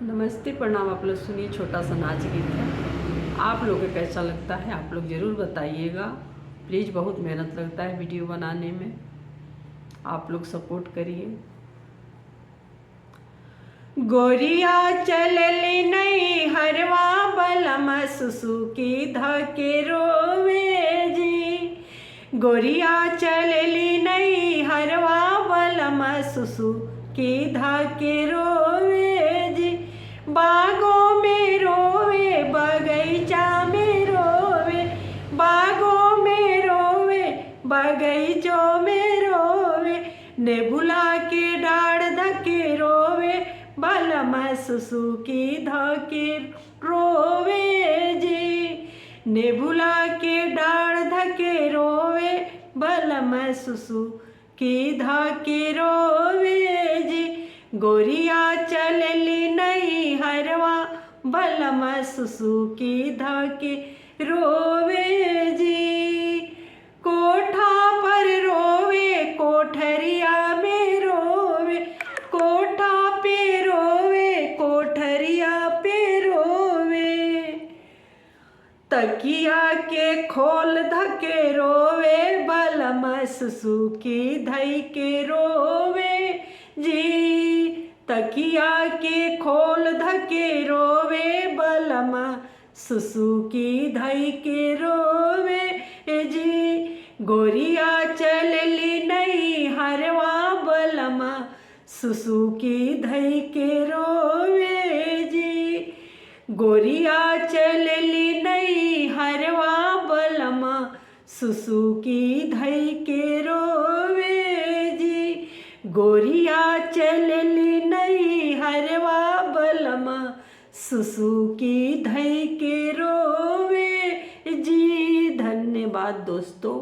नमस्ते प्रणाम। आप लोग सुनिए, छोटा सा नाच गीत है। आप लोगों को कैसा लगता है आप लोग ज़रूर बताइएगा। प्लीज़, बहुत मेहनत लगता है वीडियो बनाने में, आप लोग सपोर्ट करिए। गोरिया चलली नहीं हरवा बलम सुसुकी धके रोवे जी। गोरिया चलली नहीं हरवा बलम सुसुकी धके रोवे जी। बागों में रोवे बगीचा में रोवे, बागों में रोवे बगीचों में रोवे, नेबुला के डाढ़ धके रोवे बलम सुसुकी धके रोवे जी। नेबुला के डाढ़ धके रोवे बलम सुसुकी धके रोवे जी। गोरिया चलली नहीं हरवा बलम सुसुकी धके रोवे जी। कोठा पर रोवे कोठरिया में रोवे, कोठा पे रोवे कोठरिया पे रोवे, तकिया के खोल धके रोवे बलम सुसुकी धई के रोवे जी। तकिया के खोल धके रोवे बलम सुसुकी धई के रोवे जी। गोरिया चलली नहीं हरवा बलम सुसुकी धई के रोवे जी। गोरिया चलली नहीं हरवा बलम सुसुकी धई के रोवे जी। गोरिया चलली नहीं हरवा बलम सुसुकी धई के रोवे जी। धन्यवाद दोस्तों।